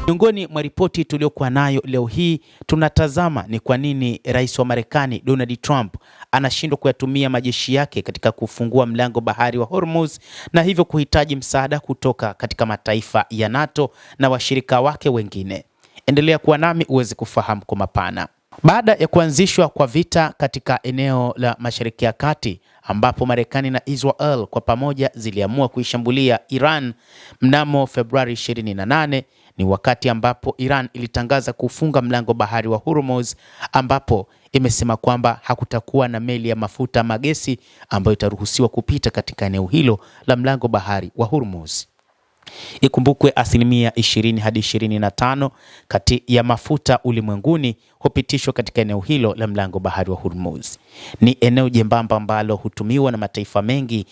Miongoni mwa ripoti tuliokuwa nayo leo hii, tunatazama ni kwa nini rais wa Marekani Donald Trump anashindwa kuyatumia majeshi yake katika kufungua mlango bahari wa Hormuz na hivyo kuhitaji msaada kutoka katika mataifa ya NATO na washirika wake wengine. Endelea kuwa nami uweze kufahamu kwa mapana. Baada ya kuanzishwa kwa vita katika eneo la Mashariki ya Kati ambapo Marekani na Israel kwa pamoja ziliamua kuishambulia Iran mnamo Februari 28, ni wakati ambapo Iran ilitangaza kufunga mlango bahari wa Hormuz, ambapo imesema kwamba hakutakuwa na meli ya mafuta ama gesi ambayo itaruhusiwa kupita katika eneo hilo la mlango bahari wa Hormuz. Ikumbukwe 20 hadi 25 kati ya mafuta ulimwenguni hupitishwa katika eneo hilo la mlango bahari wa Hormuz. Ni eneo jembamba ambalo hutumiwa na mataifa mengi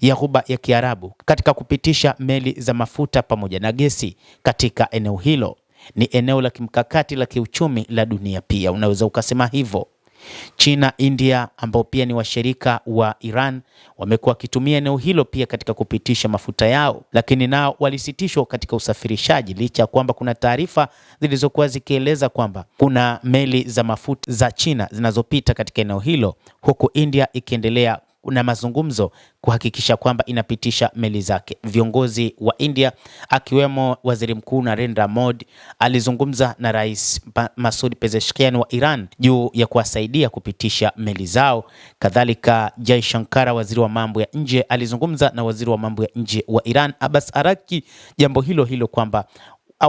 ya Ghuba ya Kiarabu katika kupitisha meli za mafuta pamoja na gesi katika eneo hilo. Ni eneo la kimkakati la kiuchumi la dunia pia, unaweza ukasema hivyo. China, India ambao pia ni washirika wa Iran wamekuwa wakitumia eneo hilo pia katika kupitisha mafuta yao, lakini nao walisitishwa katika usafirishaji licha ya kwamba kuna taarifa zilizokuwa zikieleza kwamba kuna meli za mafuta za China zinazopita katika eneo hilo, huku India ikiendelea na mazungumzo kuhakikisha kwamba inapitisha meli zake. Viongozi wa India akiwemo Waziri Mkuu Narendra Modi alizungumza na Rais Masoud Pezeshkian wa Iran juu ya kuwasaidia kupitisha meli zao. Kadhalika Jai Shankar, waziri wa mambo ya nje, alizungumza na waziri wa mambo ya nje wa Iran Abbas Araghchi jambo hilo kwamba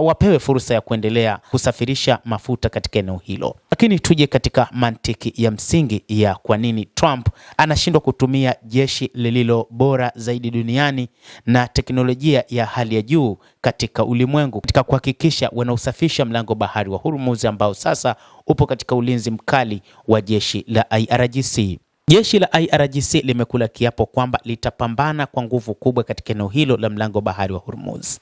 wapewe fursa ya kuendelea kusafirisha mafuta katika eneo hilo. Lakini tuje katika mantiki ya msingi ya kwa nini Trump anashindwa kutumia jeshi lililo bora zaidi duniani na teknolojia ya hali ya juu katika ulimwengu katika kuhakikisha wanausafisha mlango bahari wa Hormuz ambao sasa upo katika ulinzi mkali wa jeshi la IRGC. Jeshi la IRGC limekula kiapo kwamba litapambana kwa nguvu kubwa katika eneo hilo la mlango bahari wa Hormuz.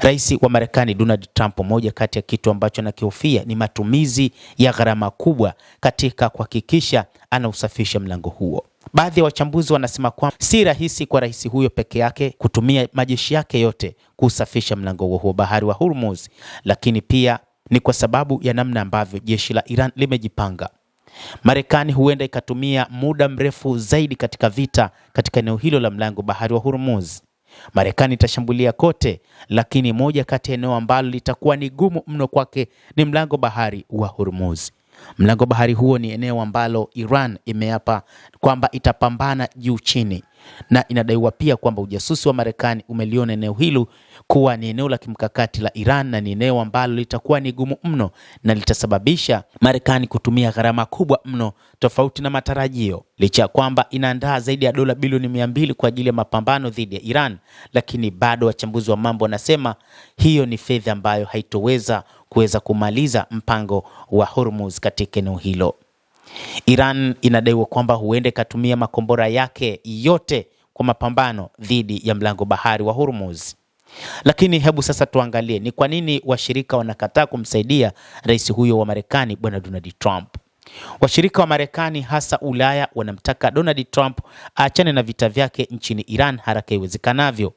Rais wa Marekani Donald Trump, moja kati ya kitu ambacho anakihofia ni matumizi ya gharama kubwa katika kuhakikisha anausafisha mlango huo. Baadhi ya wachambuzi wanasema kwamba si rahisi kwa rais huyo peke yake kutumia majeshi yake yote kusafisha mlango huo bahari wa Hormuz, lakini pia ni kwa sababu ya namna ambavyo jeshi la Iran limejipanga. Marekani huenda ikatumia muda mrefu zaidi katika vita katika eneo hilo la mlango bahari wa Hormuz. Marekani itashambulia kote, lakini moja kati ya eneo ambalo litakuwa ni gumu mno kwake ni mlango bahari wa Hormuz. Mlango bahari huo ni eneo ambalo Iran imeapa kwamba itapambana juu chini, na inadaiwa pia kwamba ujasusi wa Marekani umeliona eneo hilo kuwa ni eneo la kimkakati la Iran na ni eneo ambalo litakuwa ni gumu mno na litasababisha Marekani kutumia gharama kubwa mno tofauti na matarajio. Licha ya kwamba inaandaa zaidi ya dola bilioni 200 kwa ajili ya mapambano dhidi ya Iran, lakini bado wachambuzi wa mambo wanasema hiyo ni fedha ambayo haitoweza kumaliza mpango wa Hormuz katika eneo hilo. Iran inadaiwa kwamba huenda ikatumia makombora yake yote kwa mapambano dhidi ya mlango bahari wa Hormuz. Lakini hebu sasa tuangalie ni kwa nini washirika wanakataa kumsaidia rais huyo wa Marekani bwana Donald Trump. Washirika wa Marekani hasa Ulaya wanamtaka Donald Trump aachane na vita vyake nchini Iran haraka iwezekanavyo.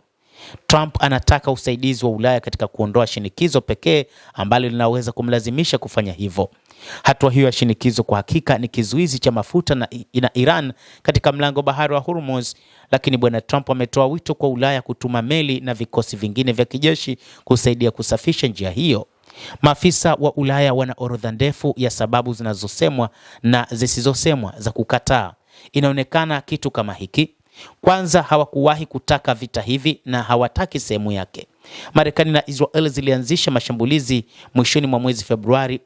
Trump anataka usaidizi wa Ulaya katika kuondoa shinikizo pekee ambalo linaweza kumlazimisha kufanya hivyo. Hatua hiyo ya shinikizo kwa hakika ni kizuizi cha mafuta na Iran katika mlango bahari wa Hormuz, lakini bwana Trump ametoa wito kwa Ulaya kutuma meli na vikosi vingine vya kijeshi kusaidia kusafisha njia hiyo. Maafisa wa Ulaya wana orodha ndefu ya sababu zinazosemwa na zisizosemwa za kukataa. Inaonekana kitu kama hiki: kwanza, hawakuwahi kutaka vita hivi na hawataki sehemu yake. Marekani na Israel zilianzisha mashambulizi mwishoni mwa mwezi Februari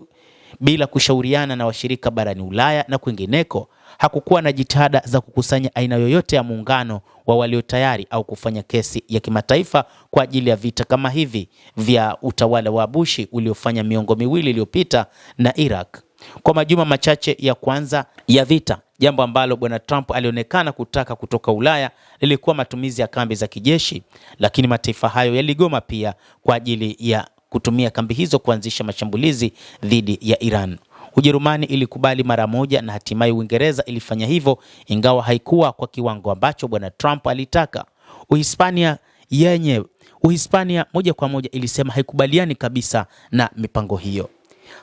bila kushauriana na washirika barani Ulaya na kwingineko. Hakukuwa na jitihada za kukusanya aina yoyote ya muungano wa walio tayari au kufanya kesi ya kimataifa kwa ajili ya vita kama hivi vya utawala wa Bush uliofanya miongo miwili iliyopita na Iraq. Kwa majuma machache ya kwanza ya vita, jambo ambalo bwana Trump alionekana kutaka kutoka Ulaya lilikuwa matumizi ya kambi za kijeshi, lakini mataifa hayo yaligoma pia kwa ajili ya kutumia kambi hizo kuanzisha mashambulizi dhidi ya Iran. Ujerumani ilikubali mara moja na hatimaye Uingereza ilifanya hivyo, ingawa haikuwa kwa kiwango ambacho bwana Trump alitaka. Uhispania yenye Uhispania moja kwa moja ilisema haikubaliani kabisa na mipango hiyo.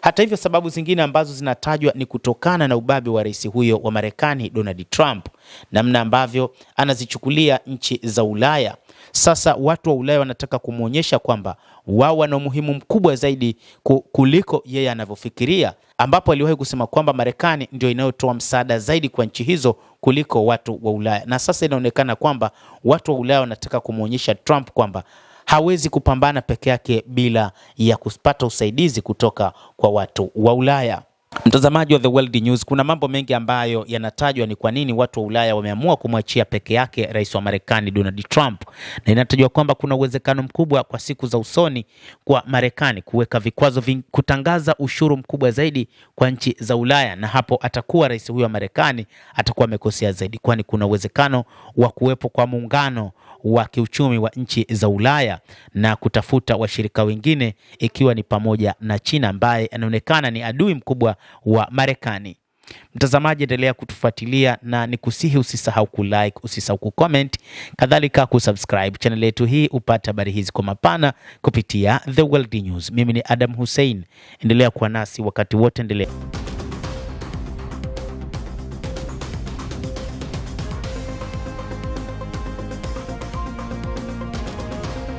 Hata hivyo, sababu zingine ambazo zinatajwa ni kutokana na ubabe wa rais huyo wa Marekani Donald Trump, namna ambavyo anazichukulia nchi za Ulaya. Sasa watu wa Ulaya wanataka kumwonyesha kwamba wao wana umuhimu mkubwa zaidi kuliko yeye anavyofikiria, ambapo aliwahi kusema kwamba Marekani ndio inayotoa msaada zaidi kwa nchi hizo kuliko watu wa Ulaya. Na sasa inaonekana kwamba watu wa Ulaya wanataka kumwonyesha Trump kwamba hawezi kupambana peke yake bila ya kupata usaidizi kutoka kwa watu wa Ulaya. Mtazamaji wa The World News, kuna mambo mengi ambayo yanatajwa ni kwa nini watu wa Ulaya wameamua kumwachia peke yake rais wa Marekani Donald Trump, na inatajwa kwamba kuna uwezekano mkubwa kwa siku za usoni kwa Marekani kuweka vikwazo kutangaza ushuru mkubwa zaidi kwa nchi za Ulaya, na hapo atakuwa rais huyo wa Marekani atakuwa amekosea zaidi, kwani kuna uwezekano wa kuwepo kwa muungano wa kiuchumi wa nchi za Ulaya na kutafuta washirika wengine, ikiwa ni pamoja na China ambaye anaonekana ni adui mkubwa wa Marekani. Mtazamaji, endelea kutufuatilia na nikusihi usisahau kulike, usisahau kucomment, kadhalika kusubscribe channel yetu hii upate habari hizi kwa mapana kupitia The World News. Mimi ni Adam Hussein, endelea kuwa nasi wakati wote, endelea